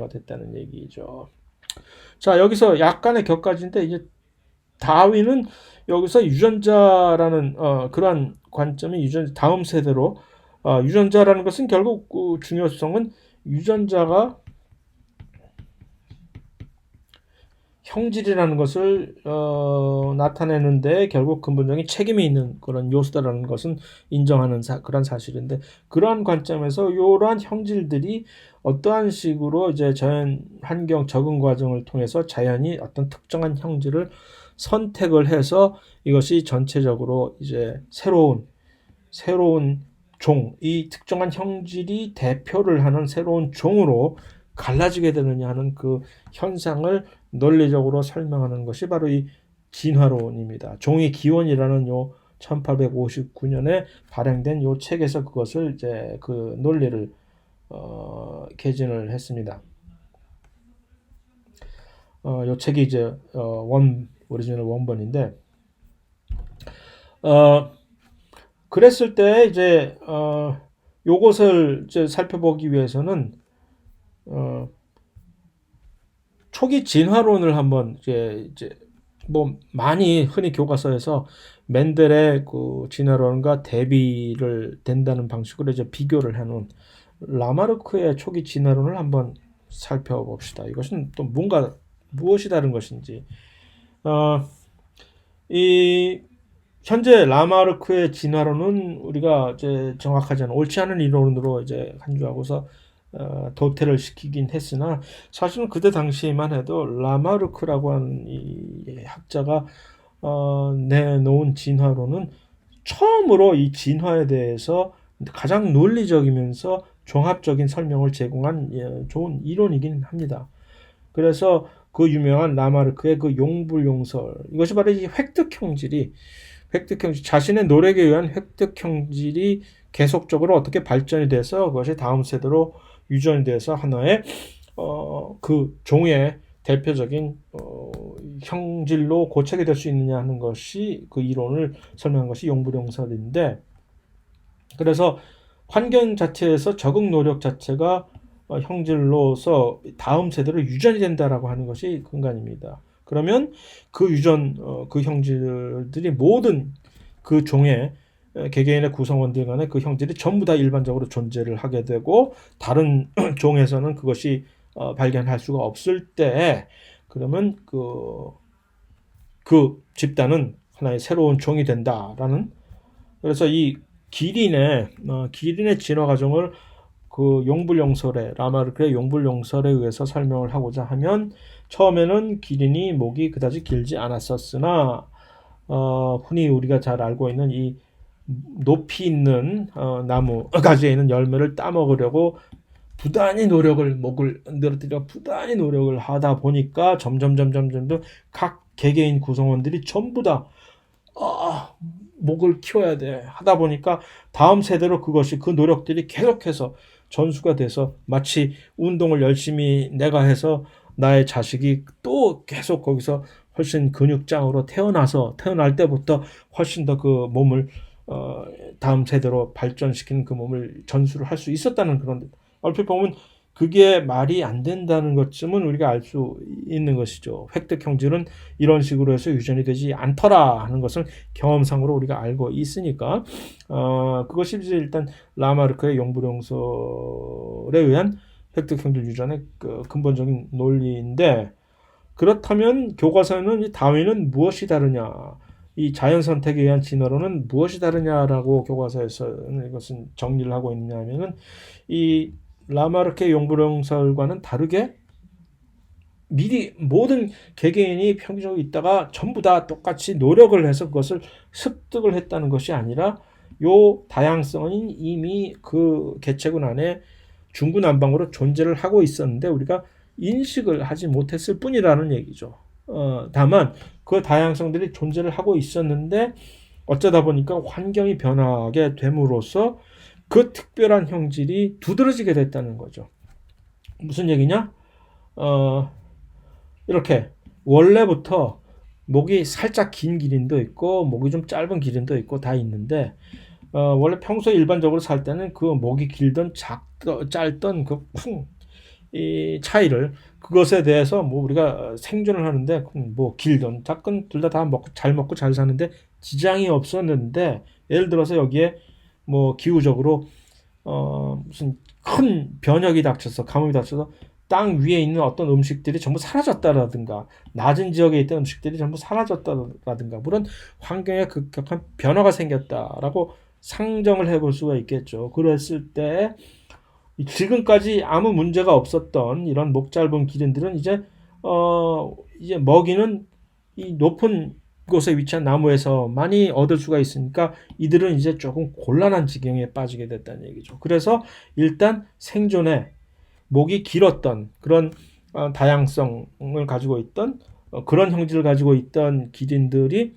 상태가 됐다는 얘기죠. 자, 여기서 약간의 격가지인데 이제 다윈은 여기서 유전자라는 그러한 관점이 다음 세대로 유전자라는 것은 결국 그 중요성은 유전자가 형질이라는 것을 나타내는데 결국 근본적인 책임이 있는 그런 요소다라는 것은 인정하는 그런 사실인데, 그러한 관점에서 이러한 형질들이 어떠한 식으로 이제 자연 환경 적응 과정을 통해서 자연이 어떤 특정한 형질을 선택을 해서 이것이 전체적으로 이제 새로운 이 특정한 형질이 대표를 하는 새로운 종으로 갈라지게 되느냐 하는 그 현상을 논리적으로 설명하는 것이 바로 이 진화론입니다. 종의 기원이라는 요 1859년에 발행된 요 책에서 그것을 이제 그 논리를 개진을 했습니다. 요 책이 이제 오리지널 원본인데, 그랬을 때 이제 요것을 이제 살펴보기 위해서는 초기 진화론을 한번 이제 뭐 많이 흔히 교과서에서 멘델의 그 진화론과 대비를 된다는 방식으로 이제 비교를 해놓은 라마르크의 초기 진화론을 한번 살펴봅시다. 이것은 또 무엇이 다른 것인지. 이 현재 라마르크의 진화론은 우리가 이제 정확하지 않은 옳지 않은 이론으로 이제 간주하고서 도태를 시키긴 했으나, 사실은 그때 당시만 해도 라마르크라고 하는 이 학자가 내놓은 진화론은 처음으로 이 진화에 대해서 가장 논리적이면서 종합적인 설명을 제공한 좋은 이론이긴 합니다. 그래서 그 유명한 라마르크의 그 용불용설, 이것이 바로 이 자신의 노력에 의한 획득 형질이 계속적으로 어떻게 발전이 돼서 그것이 다음 세대로 유전이 돼서 하나의 그 종의 대표적인 형질로 고착이 될 수 있느냐 하는 것이, 그 이론을 설명한 것이 용불용설인데, 그래서 환경 자체에서 적응 노력 자체가 형질로서 다음 세대로 유전이 된다라고 하는 것이 근간입니다. 그러면 그 그 형질들이 모든 그 종의 개개인의 구성원들 간의 그 형질이 전부 다 일반적으로 존재를 하게 되고, 다른 종에서는 그것이 발견할 수가 없을 때, 그러면 그 집단은 하나의 새로운 종이 된다라는, 그래서 이 기린의 진화 과정을 그 라마르크의 용불용설에 의해서 설명을 하고자 하면, 처음에는 기린이 목이 그다지 길지 않았었으나 흔히 우리가 잘 알고 있는 이 높이 있는 나무 가지에 있는 열매를 따먹으려고 목을 늘어뜨려 부단히 노력을 하다 보니까 점점 각 개개인 구성원들이 전부 다 목을 키워야 돼 하다 보니까 다음 세대로 그 노력들이 계속해서 전수가 돼서, 마치 운동을 열심히 내가 해서 나의 자식이 또 계속 거기서 훨씬 근육장으로 태어날 때부터 훨씬 더 그 몸을 다음 세대로 발전시키는 그 몸을 전수를 할 수 있었다는, 그런, 얼핏 보면 그게 말이 안 된다는 것쯤은 우리가 알 수 있는 것이죠. 획득 형질은 이런 식으로 해서 유전이 되지 않더라 하는 것을 경험상으로 우리가 알고 있으니까, 그것이 이제 일단 라마르크의 용불용설에 의한 획득 형질 유전의 그 근본적인 논리인데, 그렇다면 교과서에는 이 다윈은 무엇이 다르냐, 이 자연 선택에 의한 진화론은 무엇이 다르냐라고 교과서에서는 이것은 정리를 하고 있느냐 하면은, 이 라마르크의 용불용설과는 다르게 미리 모든 개개인이 평균적으로 있다가 전부 다 똑같이 노력을 해서 그것을 습득을 했다는 것이 아니라, 요 다양성은 이미 그 개체군 안에 중구난방으로 존재를 하고 있었는데 우리가 인식을 하지 못했을 뿐이라는 얘기죠. 다만 그 다양성들이 존재를 하고 있었는데 어쩌다 보니까 환경이 변하게 됨으로써 그 특별한 형질이 두드러지게 됐다는 거죠. 무슨 얘기냐? 이렇게 원래부터 목이 살짝 긴 기린도 있고 목이 좀 짧은 기린도 있고 다 있는데, 원래 평소에 일반적으로 살 때는 그 목이 길던 짧던 이 차이를 그것에 대해서 뭐 우리가 생존을 하는데 뭐 길든 작든 둘 다 먹고 잘 사는데 지장이 없었는데 예를 들어서 여기에 뭐 기후적으로 무슨 큰 변혁이 닥쳐서 가뭄이 닥쳐서 땅 위에 있는 어떤 음식들이 전부 사라졌다라든가 낮은 지역에 있던 음식들이 전부 사라졌다라든가 물론 환경에 급격한 변화가 생겼다라고 상정을 해볼 수가 있겠죠. 그랬을 때 지금까지 아무 문제가 없었던 이런 목 짧은 기린들은 이제 먹이는 이 높은 곳에 위치한 나무에서 많이 얻을 수가 있으니까 이들은 이제 조금 곤란한 지경에 빠지게 됐다는 얘기죠. 그래서 일단 생존에 목이 길었던 그런 다양성을 가지고 있던 그런 형질을 가지고 있던 기린들이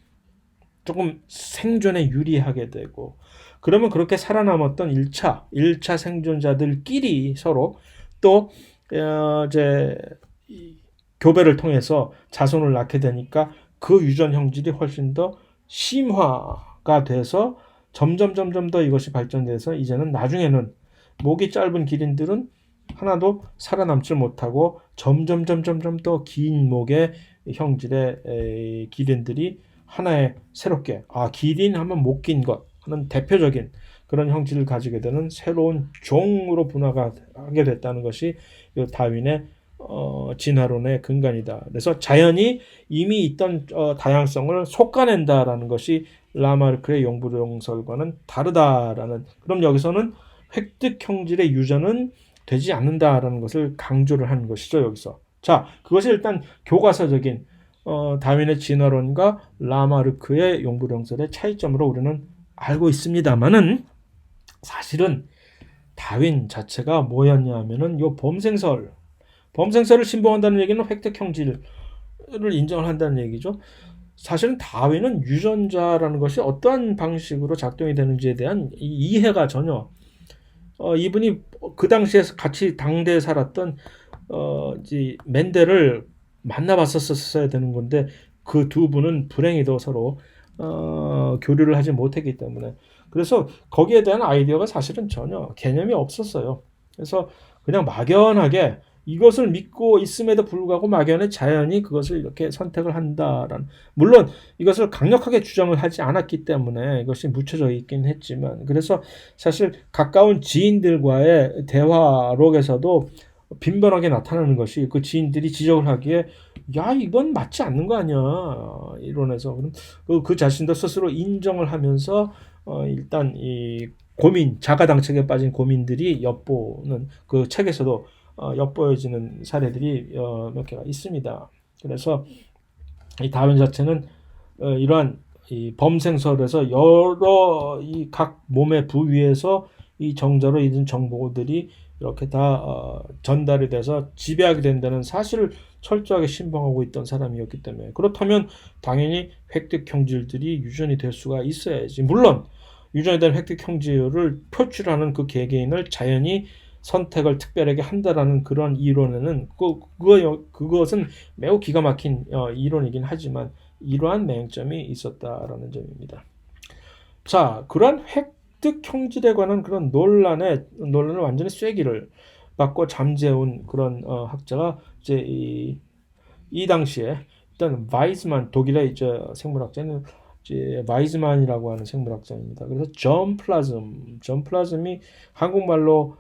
조금 생존에 유리하게 되고 그러면 그렇게 살아남았던 1차 생존자들끼리 서로 또 이제 교배를 통해서 자손을 낳게 되니까 그 유전 형질이 훨씬 더 심화가 돼서 점점 더 이것이 발전돼서 이제는 나중에는 목이 짧은 기린들은 하나도 살아남지 못하고 점점 더 긴 목의 형질의 기린들이 하나의 새롭게 기린 하면 목 긴 것 하는 대표적인 그런 형질을 가지게 되는 새로운 종으로 분화가 하게 됐다는 것이 다윈의 진화론의 근간이다. 그래서 자연이 이미 있던 다양성을 솎아낸다라는 것이 라마르크의 용부동설과는 다르다라는. 그럼 여기서는 획득 형질의 유전은 되지 않는다라는 것을 강조를 하는 것이죠. 여기서. 자, 그것이 일단 교과서적인 다윈의 진화론과 라마르크의 용부동설의 차이점으로 우리는 알고 있습니다만은 사실은 다윈 자체가 뭐였냐 하면은 요 범생설을 신봉한다는 얘기는 획득 형질을 인정을 한다는 얘기죠. 사실은 다윈은 유전자라는 것이 어떠한 방식으로 작동이 되는지에 대한 이해가 전혀 이분이 그 당시에 같이 당대에 살았던 이제 맨델을 만나봤었어야 되는 건데 그 두 분은 불행히도 서로 교류를 하지 못했기 때문에 그래서 거기에 대한 아이디어가 사실은 전혀 개념이 없었어요. 그래서 그냥 막연하게 이것을 믿고 있음에도 불구하고 막연히 자연이 그것을 이렇게 선택을 한다라는, 물론 이것을 강력하게 주장을 하지 않았기 때문에 이것이 묻혀져 있긴 했지만, 그래서 사실 가까운 지인들과의 대화록에서도 빈번하게 나타나는 것이 그 지인들이 지적을 하기에 야 이건 맞지 않는 거 아니야 이론에서. 그럼 그 자신도 스스로 인정을 하면서 일단 이 고민, 자가당착에 빠진 고민들이 엿보는 그 책에서도 엿보여지는 사례들이 몇 개가 있습니다. 그래서 이 다윈 자체는 이러한 이 범생설에서 여러 이 각 몸의 부위에서 이 정자로 있는 정보들이 이렇게 다 전달이 돼서 지배하게 된다는 사실을 철저하게 신봉하고 있던 사람이었기 때문에, 그렇다면 당연히 획득 형질들이 유전이 될 수가 있어야지. 물론 유전에 대한 획득 형질을 표출하는 그 개개인을 자연이 선택을 특별하게 한다라는 그런 이론에는 그것은 매우 기가 막힌 이론이긴 하지만 이러한 맹점이 있었다라는 점입니다. 자, 그러한 획득 형질에 관한 그런 논란을 완전히 쐐기를 받고 잠재운 그런 학자가 이제 이 당시에 일단 바이즈만, 독일의 이제 생물학자는 이제 바이즈만이라고 하는 생물학자입니다. 그래서 전 플라즘이 한국말로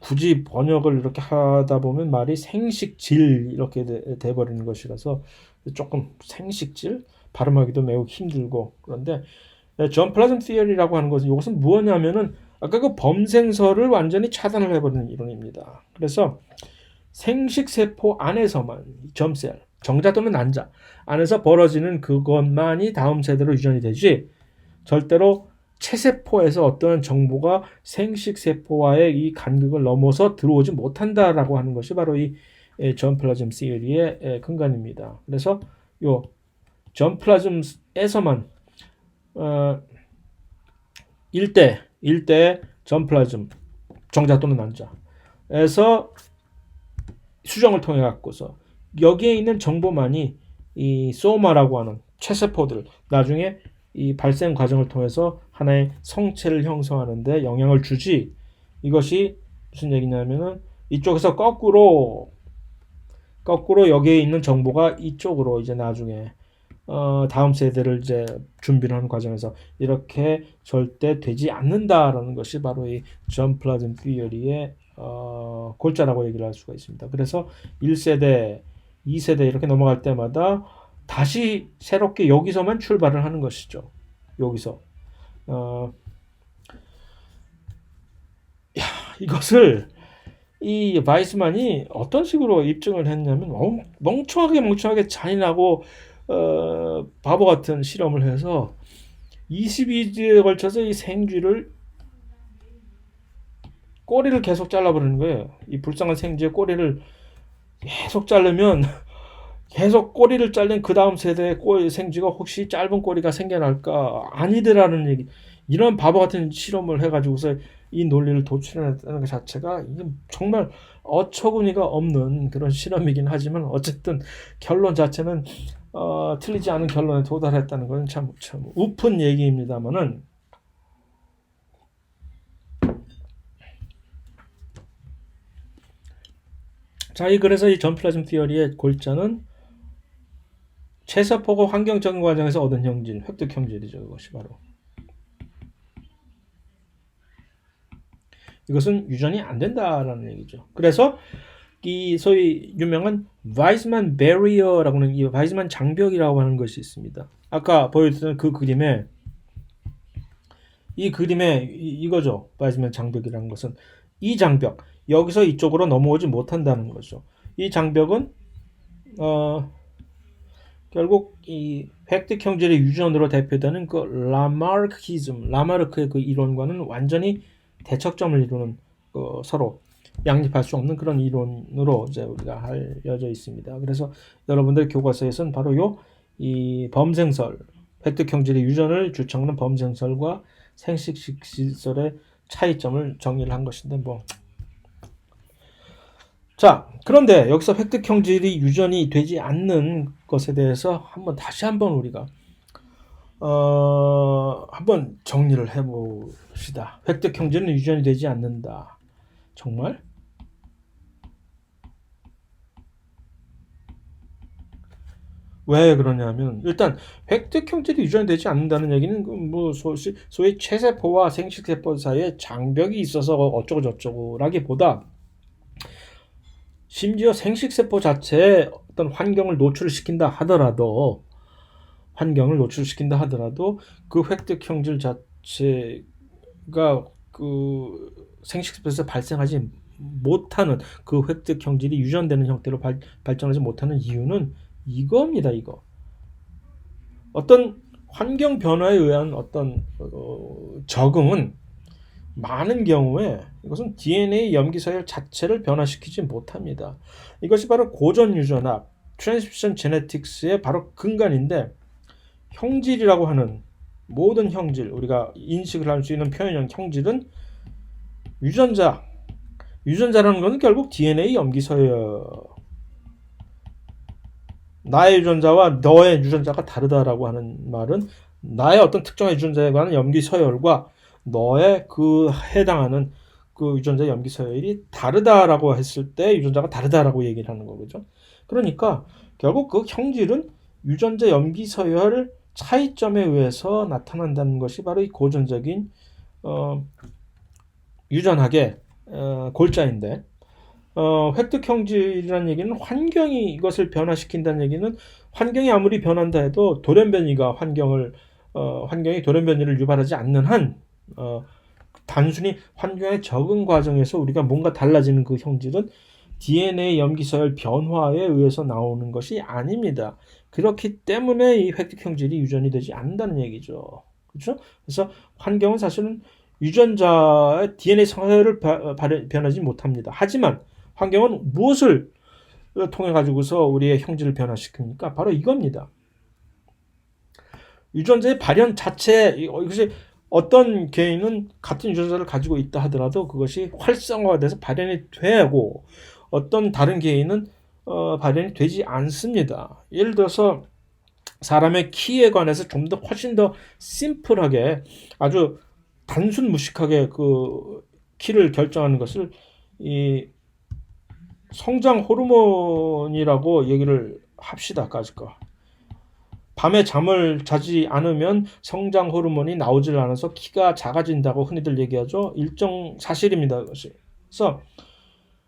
굳이 번역을 이렇게 하다 보면 말이 생식질 이렇게 돼버리는 것이라서 조금 생식질 발음하기도 매우 힘들고, 그런데 전 플라즘 시어리라고 하는 것은 이것은 무엇이냐면은 아까 그 범생설을 완전히 차단을 해버리는 이론입니다. 그래서 생식세포 안에서만 점셀, 정자 또는 난자 안에서 벌어지는 그것만이 다음 세대로 유전이 되지 절대로 체세포에서 어떤 정보가 생식세포와의 이 간극을 넘어서 들어오지 못한다라고 하는 것이 바로 이 전 플라즘 시어리의 근간입니다. 그래서 요 전 플라즘에서만 1대 전 플라즘 정자 또는 난자에서 수정을 통해 갖고서 여기에 있는 정보만이 이 소마라고 하는 체세포들 나중에 이 발생 과정을 통해서 하나의 성체를 형성하는 데 영향을 주지, 이것이 무슨 얘기냐면은 이쪽에서 거꾸로 여기에 있는 정보가 이쪽으로 이제 나중에 다음 세대를 이제 준비를 하는 과정에서 이렇게 절대 되지 않는다라는 것이 바로 이 존 플라즘 티어리의 골자라고 얘기를 할 수가 있습니다. 그래서 1세대, 2세대 이렇게 넘어갈 때마다 다시 새롭게 여기서만 출발을 하는 것이죠. 여기서 이것을 이 바이스만이 어떤 식으로 입증을 했냐면 멍청하게 잔인하고 바보 같은 실험을 해서 22주에 걸쳐서 이 생쥐를 꼬리를 계속 잘라버리는 거예요. 이 불쌍한 생쥐의 꼬리를 계속 자르면 계속 꼬리를 잘린 그 다음 세대의 생쥐가 혹시 짧은 꼬리가 생겨날까? 아니더라는 얘기. 이런 바보 같은 실험을 해가지고서 이 논리를 도출해냈다는 것 자체가 이게 정말 어처구니가 없는 그런 실험이긴 하지만 어쨌든 결론 자체는 틀리지 않은 결론에 도달했다는 것은 참 우픈 얘기입니다만은 자, 그래서 이 존 플라즘 티어리의 골자는 최서포고 환경적인 과정에서 얻은 형질, 획득 형질이죠. 그것이 바로. 이것은 유전이 안 된다라는 얘기죠. 그래서 이 소위 유명한 바이스만 베리어라고는 이 바이스만 장벽이라고 하는 것이 있습니다. 아까 보여드렸던 그 그림에 이거죠. 바이스만 장벽이라는 것은 이 장벽 여기서 이쪽으로 넘어오지 못한다는 거죠. 이 장벽은 결국 이 획득 형질의 유전으로 대표되는 그 라마르크의 그 이론과는 완전히 대척점을 이루는 서로 양립할 수 없는 그런 이론으로 이제 우리가 알려져 있습니다. 그래서 여러분들 교과서에서는 바로 이 범생설, 획득 형질의 유전을 주창하는 범생설과 생식시설의 차이점을 정리를 한 것인데 자, 그런데 여기서 획득 형질이 유전이 되지 않는 것에 대해서 다시 한번 우리가 한번 정리를 해봅시다. 획득 형질은 유전이 되지 않는다. 정말? 왜 그러냐면 일단 획득 형질이 유전이 되지 않는다는 얘기는 소위 체세포와 생식세포 사이에 장벽이 있어서 어쩌고 저쩌고라기보다 심지어 생식세포 자체에 어떤 환경을 노출시킨다 하더라도 그 획득 형질 자체가 그 생식세포에서 발생하지 못하는 그 획득 형질이 유전되는 형태로 발전하지 못하는 이유는 이겁니다. 이거 어떤 환경 변화에 의한 어떤 적응은 많은 경우에 이것은 DNA 염기서열 자체를 변화시키지 못합니다. 이것이 바로 고전 유전학, 트랜스미션 제네틱스의 바로 근간인데 형질이라고 하는 모든 형질, 우리가 인식을 할 수 있는 표현형 형질은 유전자라는 것은 결국 DNA 염기서열. 나의 유전자와 너의 유전자가 다르다라고 하는 말은 나의 어떤 특정의 유전자에 관한 염기서열과 너의 그 해당하는 그 유전자 염기서열이 다르다라고 했을 때 유전자가 다르다라고 얘기를 하는 거죠. 그러니까 결국 그 형질은 유전자 염기서열 차이점에 의해서 나타난다는 것이 바로 이 고전적인 유전학의 골자인데 획득 형질이라는 얘기는 환경이 이것을 변화시킨다는 얘기는 환경이 아무리 변한다 해도 돌연변이가 환경이 돌연변이를 유발하지 않는 한 단순히 환경의 적응 과정에서 우리가 뭔가 달라지는 그 형질은 DNA 염기서열 변화에 의해서 나오는 것이 아닙니다. 그렇기 때문에 이 획득 형질이 유전이 되지 않는다는 얘기죠. 그렇죠? 그래서 환경은 사실은 유전자의 DNA 성질을 변하지 못합니다. 하지만 환경은 무엇을 통해 가지고서 우리의 형질을 변화시킵니까? 바로 이겁니다. 유전자의 발현 자체, 이것이 어떤 개인은 같은 유전자를 가지고 있다 하더라도 그것이 활성화돼서 발현이 되고 어떤 다른 개인은 발현이 되지 않습니다. 예를 들어서 사람의 키에 관해서 좀 더 훨씬 더 심플하게 아주 단순 무식하게 그 키를 결정하는 것을 이 성장 호르몬이라고 얘기를 합시다. 까짓 거. 밤에 잠을 자지 않으면 성장 호르몬이 나오질 않아서 키가 작아진다고 흔히들 얘기하죠. 일정 사실입니다. 그것이. 그래서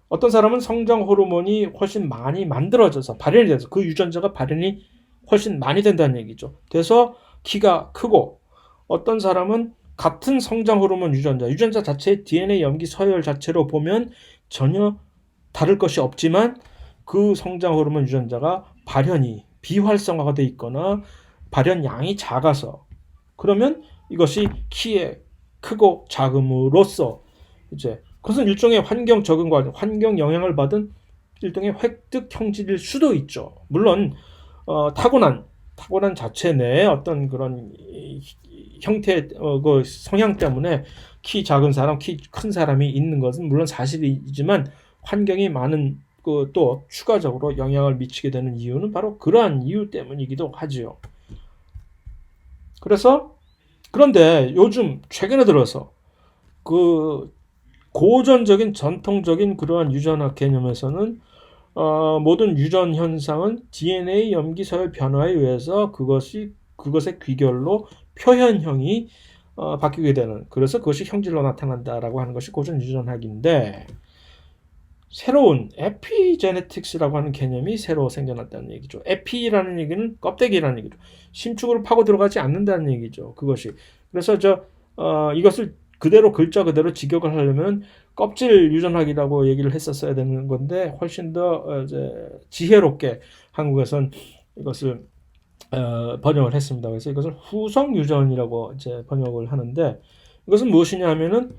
어떤 사람은 성장 호르몬이 훨씬 많이 만들어져서 발현이 돼서 그 유전자가 발현이 훨씬 많이 된다는 얘기죠. 그래서 키가 크고 어떤 사람은 같은 성장 호르몬 유전자 자체의 DNA 염기 서열 자체로 보면 전혀 다를 것이 없지만 그 성장 호르몬 유전자가 발현이 비활성화가 돼 있거나 발현량이 작아서 그러면 이것이 키에 크고 작음으로써 이제 그것은 일종의 환경 적응 과정, 환경 영향을 받은 일종의 획득 형질일 수도 있죠. 물론 타고난 자체 내에 어떤 그런 형태 그 성향 때문에 키 작은 사람, 키 큰 사람이 있는 것은 물론 사실이지만 환경이 많은 그 또 추가적으로 영향을 미치게 되는 이유는 바로 그러한 이유 때문이기도 하지요. 그래서 그런데 요즘 최근에 들어서 그 고전적인 전통적인 그러한 유전학 개념에서는 모든 유전 현상은 DNA 염기 서열 변화에 의해서 그것의 귀결로 표현형이 바뀌게 되는 그래서 그것이 형질로 나타난다라고 하는 것이 고전 유전학인데 새로운 에피제네틱스라고 하는 개념이 새로 생겨났다는 얘기죠. 에피라는 얘기는 껍데기라는 얘기죠. 심축으로 파고 들어가지 않는다는 얘기죠. 그것이. 그래서 이것을 그대로 글자 그대로 직역을 하려면 껍질 유전학이라고 얘기를 했었어야 되는 건데 훨씬 더 이제 지혜롭게 한국에선 이것을 번역을 했습니다. 그래서 이것을 후성 유전이라고 이제 번역을 하는데 이것은 무엇이냐 하면은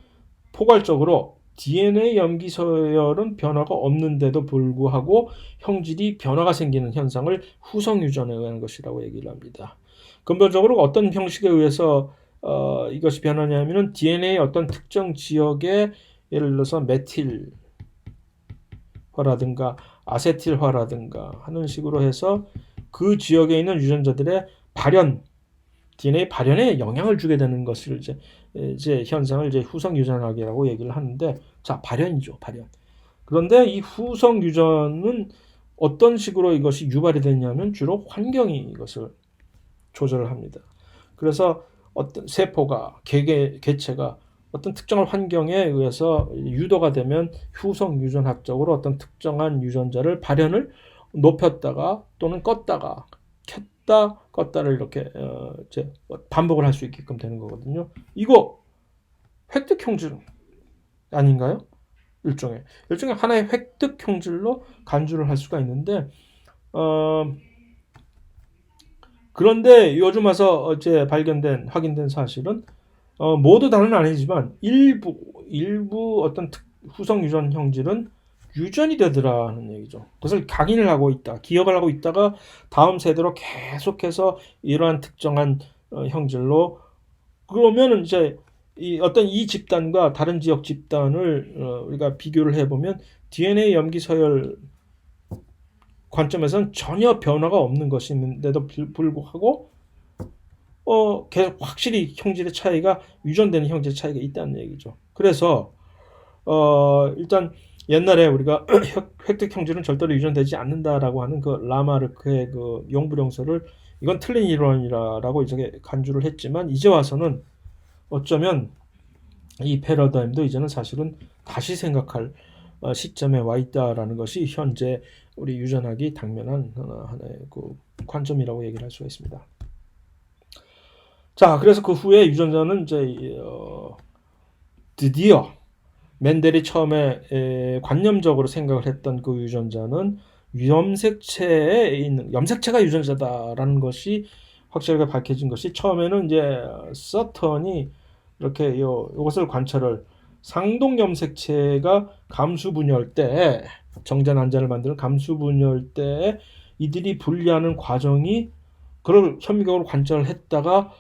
포괄적으로 DNA 염기 서열은 변화가 없는데도 불구하고 형질이 변화가 생기는 현상을 후성 유전에 의한 것이라고 얘기를 합니다. 근본적으로 어떤 형식에 의해서 이것이 변하냐면은 DNA의 어떤 특정 지역에 예를 들어서 메틸화라든가 아세틸화라든가 하는 식으로 해서 그 지역에 있는 유전자들의 DNA 발현에 영향을 주게 되는 것을 이제 현상을 이제 후성 유전학이라고 얘기를 하는데 자 발현이죠 발현. 그런데 이 후성 유전은 어떤 식으로 이것이 유발이 되냐면 주로 환경이 이것을 조절을 합니다. 그래서 어떤 세포가 개체가 어떤 특정한 환경에 의해서 유도가 되면 후성 유전학적으로 어떤 특정한 유전자를 발현을 높였다가 또는 껐다가 켰다 껐다를 이렇게 이제 반복을 할 수 있게끔 되는 거거든요. 이거 획득 형질 아닌가요? 일종의 하나의 획득 형질로 간주를 할 수가 있는데 그런데 요즘 와서 어제 확인된 사실은 모두 다는 아니지만 일부 어떤 후성 유전 형질은 유전이 되더라는 얘기죠. 그것을 각인을 하고 있다, 기억을 하고 있다가 다음 세대로 계속해서 이러한 특정한 형질로 그러면은 이제 어떤 이 집단과 다른 지역 집단을 우리가 비교를 해보면 DNA 염기 서열 관점에서는 전혀 변화가 없는 것인데도 불구하고 계속 확실히 형질의 차이가 유전되는 형질의 차이가 있다는 얘기죠. 그래서 일단 옛날에 우리가 획득 형질은 절대로 유전되지 않는다라고 하는 그 라마르크의 그 용불용설을 이건 틀린 이론이라고 이제 간주를 했지만 이제 와서는 어쩌면 이 패러다임도 이제는 사실은 다시 생각할 시점에 와 있다라는 것이 현재 우리 유전학이 당면한 하나의 그 관점이라고 얘기를 할 수가 있습니다. 자, 그래서 그 후에 유전자는 이제 드디어 멘델이 처음에 관념적으로 생각을 했던 그 유전자는 염색체에 있는 염색체가 유전자다라는 것이 확실하게 밝혀진 것이 처음에는 이제 서턴이 이렇게 이것을 관찰을 상동 염색체가 감수분열 때 정자 난자를 만드는 감수분열 때 이들이 분리하는 과정이 그걸 현미경으로 관찰을 했다가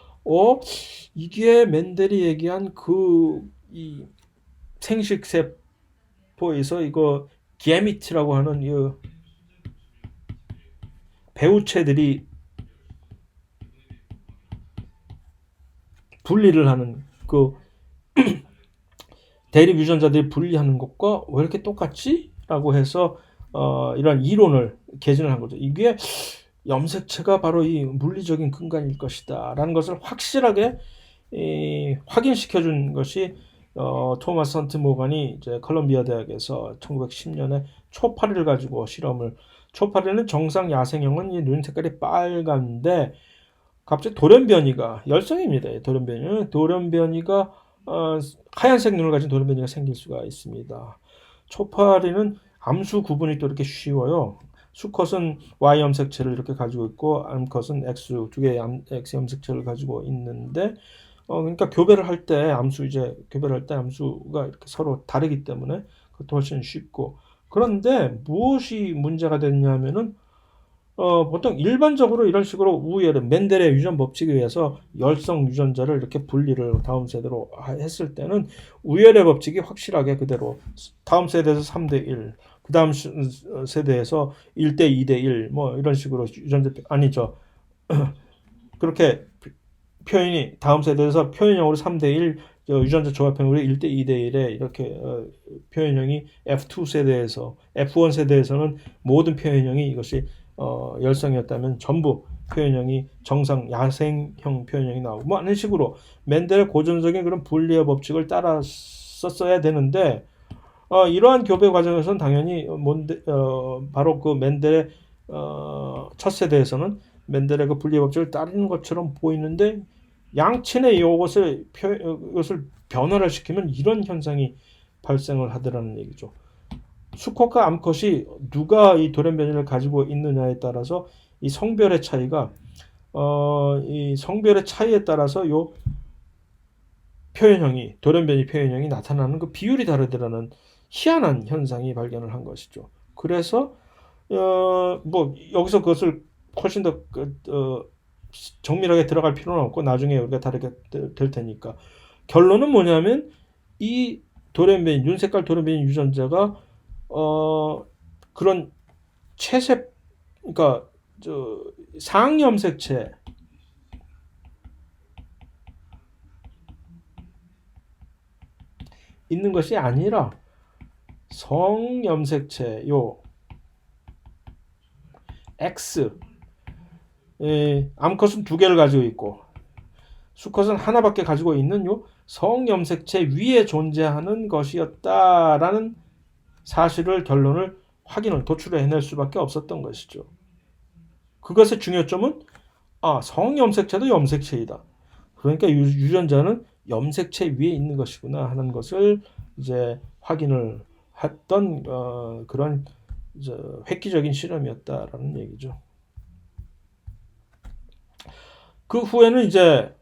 이게 멘델이 얘기한 이 생식세포에서 이거 게미트라고 하는 이 배우체들이 분리를 하는 그 대립 유전자들이 분리하는 것과 왜 이렇게 똑같지? 라고 해서 이런 이론을 개진을 한 거죠. 이게 염색체가 바로 이 물리적인 근간일 것이다라는 것을 확실하게 확인시켜 준 것이 토마스 헌트 모건이 이제 컬럼비아 대학에서 1910년에 초파리를 가지고 초파리는 정상 야생형은 이 눈 색깔이 빨간데 갑자기 돌연변이가 열성입니다. 돌연변이가 하얀색 눈을 가진 돌연변이가 생길 수가 있습니다. 초파리는 암수 구분이 또 이렇게 쉬워요. 수컷은 Y 염색체를 이렇게 가지고 있고 암컷은 X 두 개의 X 염색체를 가지고 있는데 그러니까 교배를 할 때 암수가 이렇게 서로 다르기 때문에 그것도 훨씬 쉽고 그런데 무엇이 문제가 됐냐면은 보통 일반적으로 이런 식으로 우열의 멘델의 유전 법칙에 의해서 열성 유전자를 이렇게 분리를 다음 세대로 했을 때는 우열의 법칙이 확실하게 그대로 다음 세대에서 3대 1, 그 다음 세대에서 1대 2대 1, 뭐 이런 식으로 유전자, 아니죠. 그렇게 표현이 다음 세대에서 표현형으로 3대 1, 유전자 조합형으로 1대 2대 1에 이렇게 표현형이 F2 세대에서 F1 세대에서는 모든 표현형이 이것이 열성이었다면 전부 표현형이 정상 야생형 표현형이 나오고 뭐 하는 식으로 멘델의 고전적인 그런 분리의 법칙을 따라 썼어야 되는데 이러한 교배 과정에서는 당연히 바로 그 멘델의 첫 세대에서는 멘델의 그 분리의 법칙을 따르는 것처럼 보이는데 양친의 이것을 변화를 시키면 이런 현상이 발생을 하더라는 얘기죠. 수컷과 암컷이 누가 이 돌연변이를 가지고 있느냐에 따라서 이 성별의 차이가 이 성별의 차이에 따라서 요 돌연변이 표현형이 나타나는 그 비율이 다르더라는 희한한 현상이 발견을 한 것이죠. 그래서 뭐 여기서 그것을 훨씬 더 정밀하게 들어갈 필요는 없고 나중에 우리가 다르게 될 테니까 결론은 뭐냐면 이 윤색깔 돌연변이 유전자가 그런 그러니까 상염색체 있는 것이 아니라 성염색체 X 암컷은 두 개를 가지고 있고 수컷은 하나밖에 가지고 있는 성염색체 위에 존재하는 것이었다라는 사실을 확인을 도출해낼 수밖에 없었던 것이죠. 그것의 중요점은 성염색체도 염색체이다. 그러니까 유전자는 염색체 위에 있는 것이구나 하는 것을 이제 확인을 했던 그런 획기적인 실험이었다라는 얘기죠. 그 후에는 이제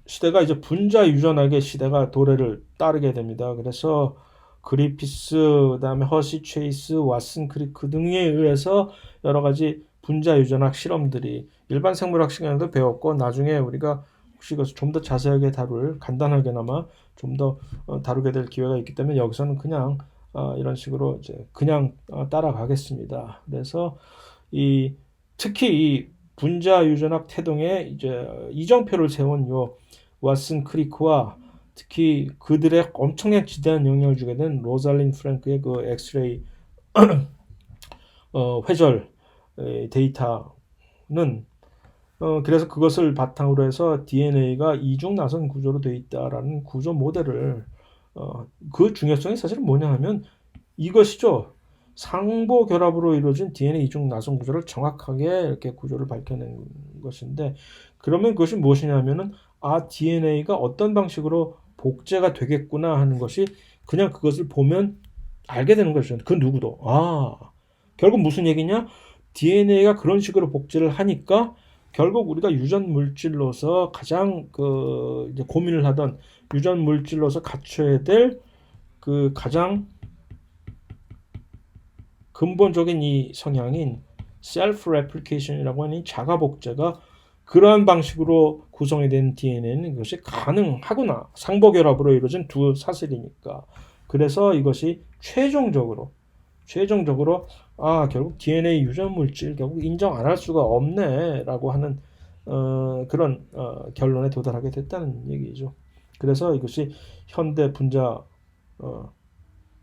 시대가 이제 분자 유전학의 시대가 도래를 따르게 됩니다. 그래서 그리피스, 그다음에 허시 체이스, 왓슨 크리크 등에 의해서 여러 가지 분자 유전학 실험들이 일반 생물학 시간에도 배웠고 나중에 우리가 혹시 그것을 좀 더 자세하게 간단하게나마 좀 더 다루게 될 기회가 있기 때문에 여기서는 그냥 이런 식으로 이제 그냥 따라가겠습니다. 그래서 특히 이 분자 유전학 태동에 이제 이정표를 세운 왓슨 크리크와 특히 그들의 엄청나게 지대한 영향을 주게 된 로잘린 프랭크의 그 엑스레이 회절 데이터는 그래서 그것을 바탕으로 해서 DNA가 이중 나선 구조로 되어 있다라는 구조 모델을 그 중요성이 사실은 뭐냐 하면 이것이죠. 상보 결합으로 이루어진 DNA 이중 나선 구조를 정확하게 이렇게 구조를 밝혀낸 것인데 그러면 그것이 무엇이냐면은 DNA가 어떤 방식으로 복제가 되겠구나 하는 것이 그냥 그것을 보면 알게 되는 것이죠. 그 누구도 결국 무슨 얘기냐? DNA가 그런 식으로 복제를 하니까 결국 우리가 유전 물질로서 가장 이제 고민을 하던 유전 물질로서 갖춰야 될 그 가장 근본적인 이 성향인 셀프 레플리케이션이라고 하는 자가 복제가 그러한 방식으로 구성이 된 DNA는 이것이 가능하구나. 상보 결합으로 이루어진 두 사슬이니까. 그래서 이것이 최종적으로 결국 DNA 유전 물질 결국 인정 안 할 수가 없네라고 하는 그런 결론에 도달하게 됐다는 얘기죠. 그래서 이것이 현대 분자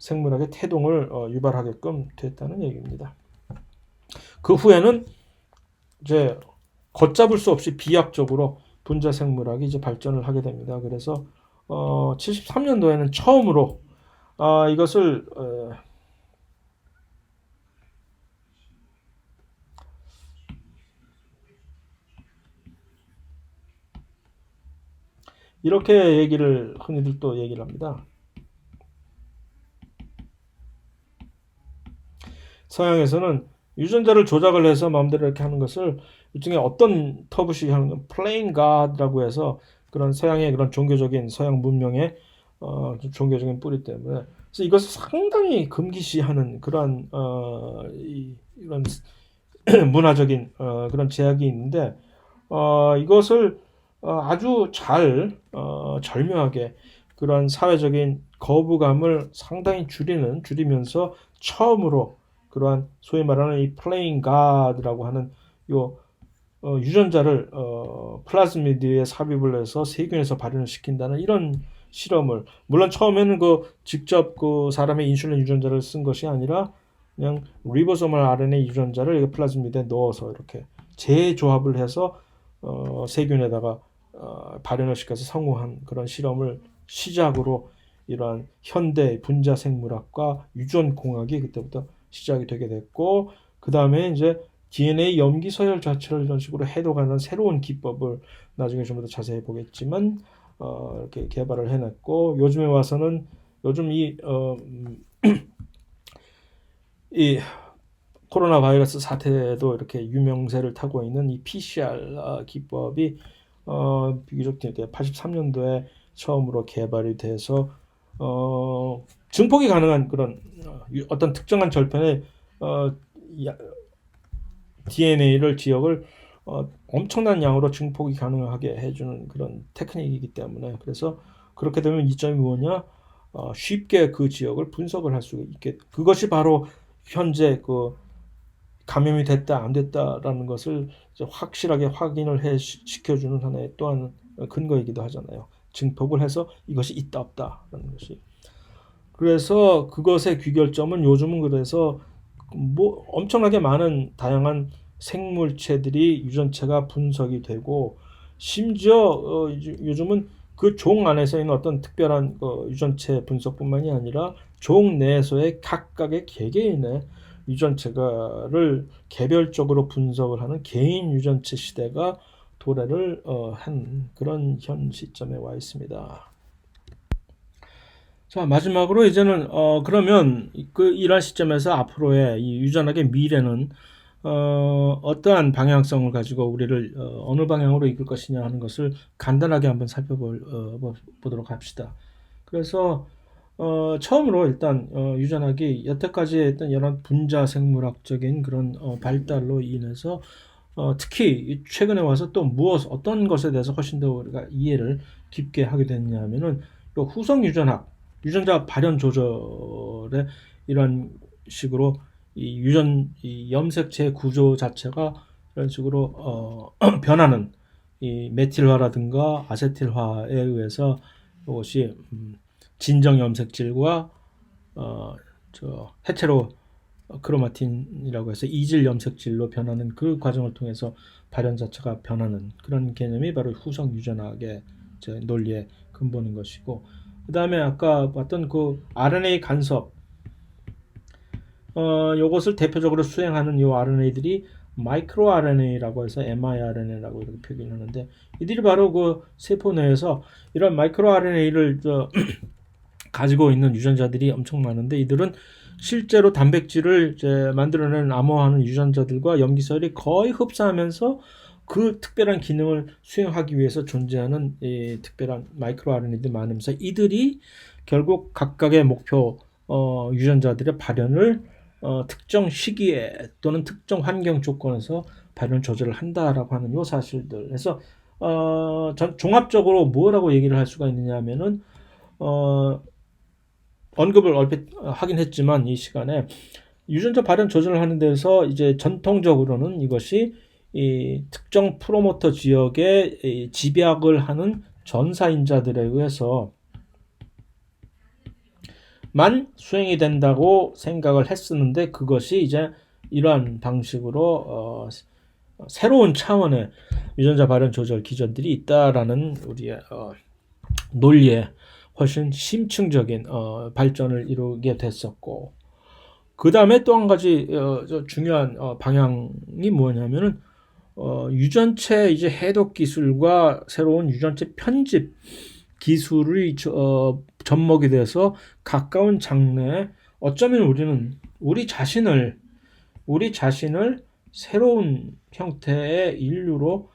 생물학의 태동을 유발하게끔 됐다는 얘기입니다. 그 후에는 이제 걷잡을 수 없이 비약적으로 분자 생물학이 이제 발전을 하게 됩니다. 그래서 73년도에는 처음으로 이것을 이렇게 얘기를 흔히들 또 얘기를 합니다. 서양에서는 유전자를 조작을 해서 마음대로 이렇게 하는 것을 일종의 어떤 터부시 하는 건 플레인 갓이라고 해서 그런 서양의 그런 종교적인 서양 문명의 종교적인 뿌리 때문에 그래서 이것을 상당히 금기시하는 그런 이런 문화적인 그런 제약이 있는데 이것을 아주 잘 절묘하게 그런 사회적인 거부감을 상당히 줄이면서 처음으로 그러한 소위 말하는 이 플레잉 가드라고 하는 요 유전자를 플라즈미드에 삽입을 해서 세균에서 발현을 시킨다는 이런 실험을 물론 처음에는 직접 사람의 인슐린 유전자를 쓴 것이 아니라 그냥 리보소멀 RNA 유전자를 플라즈미드에 넣어서 이렇게 재조합을 해서 세균에다가 발현을 시켜서 성공한 그런 실험을 시작으로 이러한 현대 분자 생물학과 유전공학이 그때부터 시작이 되게 됐고 그 다음에 이제 DNA 염기 서열 자체를 이런 식으로 해독하는 새로운 기법을 나중에 좀 더 자세히 보겠지만 이렇게 개발을 해냈고 요즘에 와서는 요즘 이 코로나 바이러스 사태도 이렇게 유명세를 타고 있는 이 PCR 기법이 비교적 83년도에 처음으로 개발이 돼서 증폭이 가능한 그런 어떤 특정한 절편의 DNA를 지역을 엄청난 양으로 증폭이 가능하게 해주는 그런 테크닉이기 때문에 그래서 그렇게 되면 이점이 뭐냐 쉽게 그 지역을 분석을 할 수 있게 그것이 바로 현재 감염이 됐다 안 됐다라는 것을 확실하게 확인을 시켜주는 하나의 또한 근거이기도 하잖아요. 증폭을 해서 이것이 있다 없다라는 것이. 그래서 그것의 귀결점은 요즘은 그래서 뭐 엄청나게 많은 다양한 생물체들이 유전체가 분석이 되고 심지어 요즘은 그 종 안에서 있는 어떤 특별한 유전체 분석뿐만이 아니라 종 내에서의 각각의 개개인의 유전체가를 개별적으로 분석을 하는 개인 유전체 시대가 도래를 한 그런 현 시점에 와 있습니다. 자, 마지막으로 이제는 그러면 이러한 시점에서 앞으로의 이 유전학의 미래는 어떠한 방향성을 가지고 우리를 어느 방향으로 이끌 것이냐 하는 것을 간단하게 한번 살펴보도록 합시다. 그래서 처음으로 일단 유전학이 여태까지 했던 여러 분자 생물학적인 그런 발달로 인해서 특히 최근에 와서 또 어떤 것에 대해서 훨씬 더 우리가 이해를 깊게 하게 됐냐면은 또 후성 유전학, 유전자 발현 조절의 이런 식으로 이 염색체 구조 자체가 이런 식으로 변하는 이 메틸화라든가 아세틸화에 의해서 이것이 진정 염색질과 헤테로 크로마틴이라고 해서 이질 염색질로 변하는 그 과정을 통해서 발현 자체가 변하는 그런 개념이 바로 후성 유전학의 논리의 근본인 것이고 그 다음에 아까 봤던 그 RNA 간섭 요것을 대표적으로 수행하는 이 RNA들이 마이크로 RNA라고 해서 mRNA라고 이렇게 표기를 하는데 이들이 바로 그 세포 내에서 이런 마이크로 RNA를 가지고 있는 유전자들이 엄청 많은데 이들은 실제로 단백질을 만들어내는 암호화하는 유전자들과 염기서열이 거의 흡사하면서 그 특별한 기능을 수행하기 위해서 존재하는 이 특별한 마이크로 RNA들이 많으면서 이들이 결국 각각의 목표 유전자들의 발현을 특정 시기에 또는 특정 환경 조건에서 발현 조절을 한다라고 하는 요 사실들. 그래서 종합적으로 뭐라고 얘기를 할 수가 있느냐 하면은 언급을 얼핏 하긴 했지만 이 시간에 유전자 발현 조절을 하는 데서 이제 전통적으로는 이것이 이 특정 프로모터 지역에 집약을 하는 전사인자들에 의해서 수행이 된다고 생각을 했었는데 그것이 이제 이러한 방식으로 새로운 차원의 유전자 발현 조절 기전들이 있다라는 우리의 논리에 훨씬 심층적인 발전을 이루게 됐었고, 그 다음에 또 한 가지 중요한 방향이 뭐냐면은 유전체 이제 해독 기술과 새로운 유전체 편집 기술이 접목이 돼서 가까운 장래에 어쩌면 우리는 우리 자신을 새로운 형태의 인류로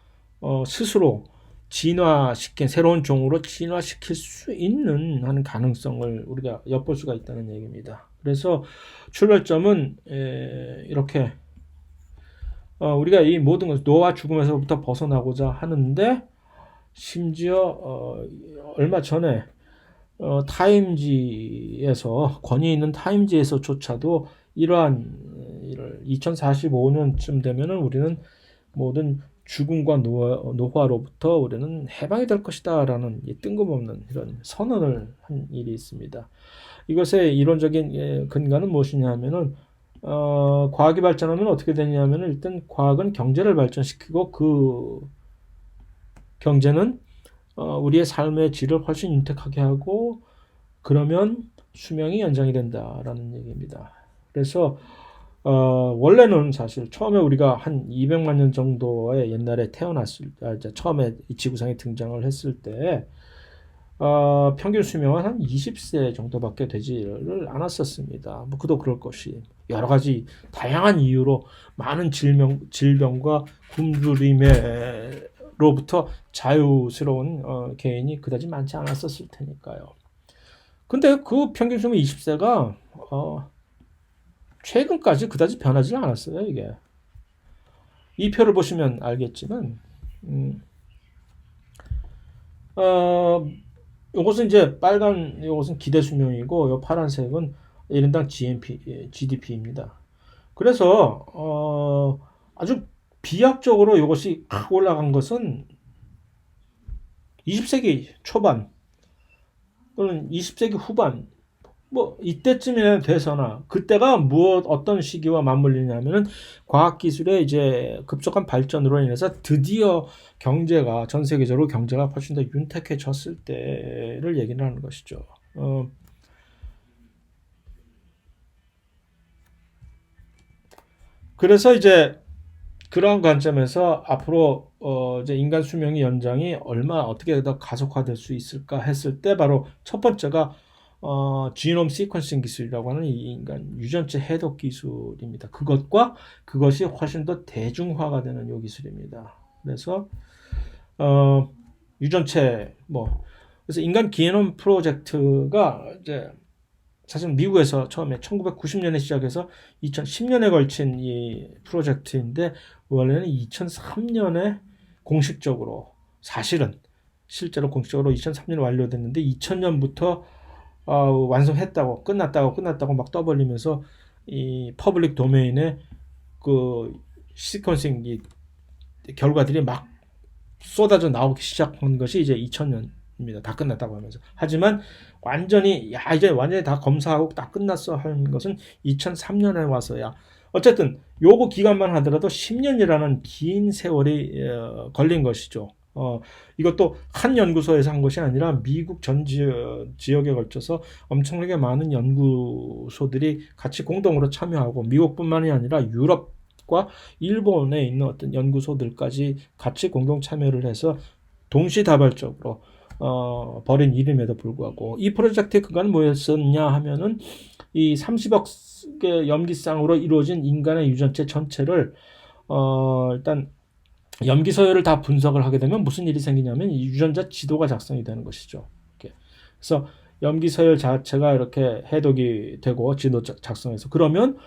스스로 진화시킨 새로운 종으로 진화시킬 수 있는 하는 가능성을 우리가 엿볼 수가 있다는 얘기입니다. 그래서 출발점은 이렇게 우리가 이 모든 것을 노화 죽음에서부터 벗어나고자 하는데, 심지어 얼마 전에 타임지에서 권위 있는 타임지에서조차도 이러한 2045년쯤 되면은 우리는 모든 죽음과 노화로부터 우리는 해방이 될 것이다라는 뜬금없는 이런 선언을 한 일이 있습니다. 이것의 이론적인 근거는 무엇이냐 하면은 과학이 발전하면 어떻게 되냐면은 일단 과학은 경제를 발전시키고 그 경제는 우리의 삶의 질을 훨씬 윤택하게 하고, 그러면 수명이 연장이 된다라는 얘기입니다. 그래서 원래는 사실 처음에 우리가 한 200만 년 정도의 옛날에 태어났을 때, 처음에 이 지구상에 등장을 했을 때 평균 수명은 한 20세 정도밖에 되지를 않았었습니다. 뭐 그도 그럴 것이 여러 가지 다양한 이유로 많은 질병과 굶주림으로부터 자유스러운 개인이 그다지 많지 않았었을 테니까요. 근데 그 평균 수명 20세가 최근까지 그다지 변하지 않았어요. 이게 이 표를 보시면 알겠지만 요것은 이제 빨간 요것은 기대 수명이고, 요 파란색은 1인당 GDP입니다. 그래서 아주 비약적으로 이것이 확 올라간 것은 20세기 초반 또는 20세기 후반, 뭐 이때쯤에 돼서나, 그때가 어떤 시기와 맞물리냐면은 과학기술의 이제 급속한 발전으로 인해서 드디어 전 세계적으로 경제가 훨씬 더 윤택해졌을 때를 얘기를 하는 것이죠. 그래서 이제 그런 관점에서 앞으로 이제 인간 수명의 연장이 어떻게 더 가속화될 수 있을까 했을 때, 바로 첫 번째가 지놈 시퀀싱 기술이라고 하는 이 인간 유전체 해독 기술입니다. 그것이 훨씬 더 대중화가 되는 요 기술입니다. 그래서 유전체 그래서 인간 기nom 프로젝트가 이제 사실 미국에서 처음에 1990년에 시작해서 2010년에 걸친 이 프로젝트인데, 원래는 2003년에 실제로 공식적으로 2003년에 완료됐는데 2000년부터 끝났다고 막 떠벌리면서 이 퍼블릭 도메인에 그 시퀀싱 이 결과들이 막 쏟아져 나오기 시작한 것이 이제 2000년입니다. 다 끝났다고 하면서. 하지만 이제 완전히 다 검사하고 딱 끝났어 하는 것은 2003년에 와서야. 어쨌든 요거 기간만 하더라도 10년이라는 긴 세월이 걸린 것이죠. 이것도 한 연구소에서 한 것이 아니라 미국 전 지역에 걸쳐서 엄청나게 많은 연구소들이 같이 공동으로 참여하고, 미국뿐만이 아니라 유럽과 일본에 있는 어떤 연구소들까지 같이 공동 참여를 해서 동시다발적으로 벌인 일임에도 불구하고, 이 프로젝트의 근간은 뭐였었냐 하면은 이 30억의 염기쌍으로 이루어진 인간의 유전체 전체를 일단 염기 서열을 다 분석을 하게 되면 무슨 일이 생기냐면 이 유전자 지도가 작성이 되는 것이죠. 그래서 염기 서열 자체가 이렇게 해독이 되고 지도 작성해서, 그러면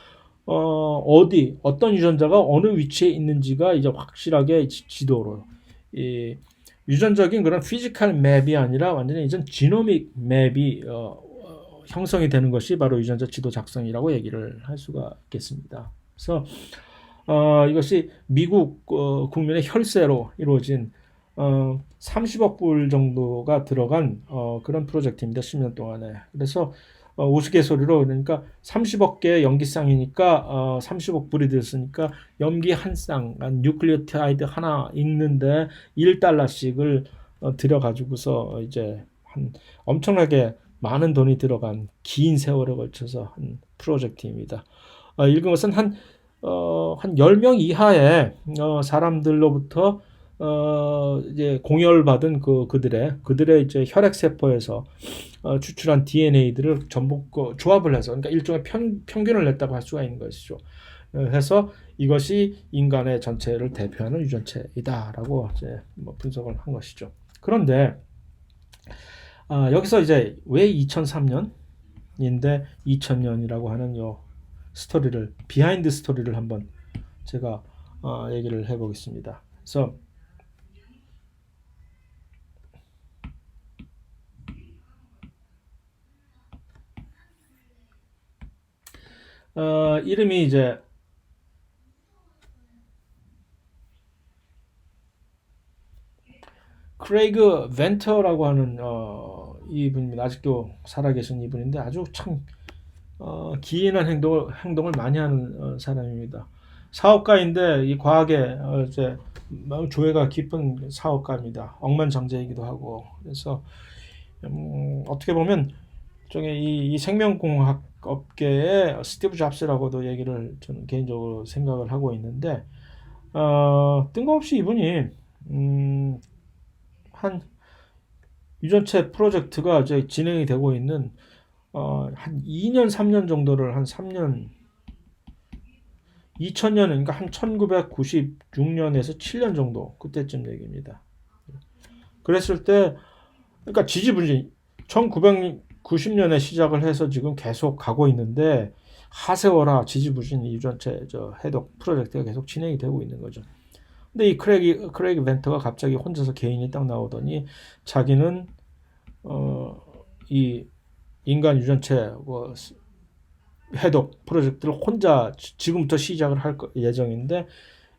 어떤 유전자가 어느 위치에 있는지가 이제 확실하게 지도로, 이 유전적인 그런 피지컬 맵이 아니라 완전히 이제 지노믹 맵이 형성이 되는 것이 바로 유전자 지도 작성이라고 얘기를 할 수가 있겠습니다. 그래서 이것이 미국 국민의 혈세로 이루어진 30억 불 정도가 들어간 그런 프로젝트입니다. 10년 동안에. 그래서 우스갯소리로 그러니까 30억 개의 염기쌍이니까 30억 불이 들었으니까 염기 한 쌍, 뉴클리오타이드 하나 읽는데 1달러씩을 들여가지고서 이제 한 엄청나게 많은 돈이 들어간 긴 세월에 걸쳐서 한 프로젝트입니다. 읽은 것은 한 10명 이하의 사람들로부터 이제 공열받은 그들의 이제 혈액세포에서 추출한 DNA들을 전부 조합을 해서, 그러니까 일종의 평균을 냈다고 할 수가 있는 것이죠. 해서 이것이 인간의 전체를 대표하는 유전체이다라고 이제 뭐 분석을 한 것이죠. 그런데 여기서 이제 왜 2003년인데 2000년이라고 하는 요 스토리를, 비하인드 스토리를 한번 제가 얘기를 해보겠습니다. 그래서 이름이 이제 크레이그 벤터라고 하는 이분입니다. 아직도 살아계신 이분인데 아주 참 기인한 행동을 많이 하는 사람입니다. 사업가인데 이 과학에 이제 조예가 깊은 사업가입니다. 억만장자이기도 하고. 그래서 어떻게 보면 이 생명공학 업계의 스티브 잡스라고도 얘기를 저는 개인적으로 생각을 하고 있는데, 뜬금없이 이분이 한 유전체 프로젝트가 이제 진행이 되고 있는 한 2년 3년 정도를, 한 3년, 2000년, 그러니까 한 1996년에서 7년 정도, 그때쯤 얘기입니다. 그랬을 때, 그러니까 지지부진 1990년에 시작을 해서 지금 계속 가고 있는데, 하세워라 지지부진 유전체 해독 프로젝트가 계속 진행이 되고 있는 거죠. 근데 이 크레이그 벤터가 갑자기 혼자서 개인이 딱 나오더니 자기는 이 인간 유전체 해독 프로젝트를 혼자 지금부터 시작을 할 예정인데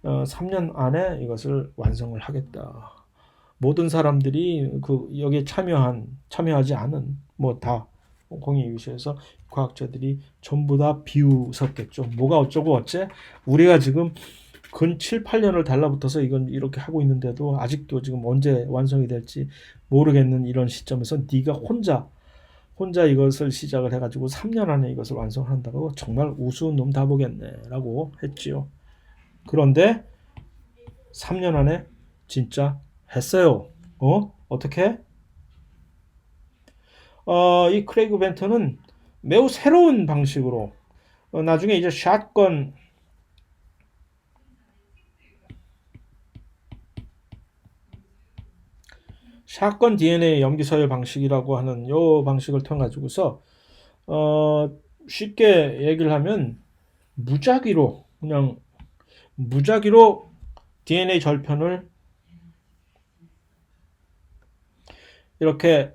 3년 안에 이것을 완성을 하겠다. 모든 사람들이 여기에 참여하지 않은 다 공익위시에서 과학자들이 전부 다 비웃었겠죠. 뭐가 어쩌고 어째? 우리가 지금 근 7, 8년을 달라붙어서 이건 이렇게 하고 있는데도 아직도 지금 언제 완성이 될지 모르겠는 이런 시점에서 네가 혼자 이것을 시작을 해가지고 3년 안에 이것을 완성한다고, 정말 우스운 놈 다 보겠네 라고 했지요. 그런데 3년 안에 진짜 했어요. 어떻게? 이 크레이그 벤터는 매우 새로운 방식으로 나중에 이제 샷건 DNA 염기서열 방식이라고 하는 요 방식을 통해 가지고서 쉽게 얘기를 하면 그냥 무작위로 DNA 절편을 이렇게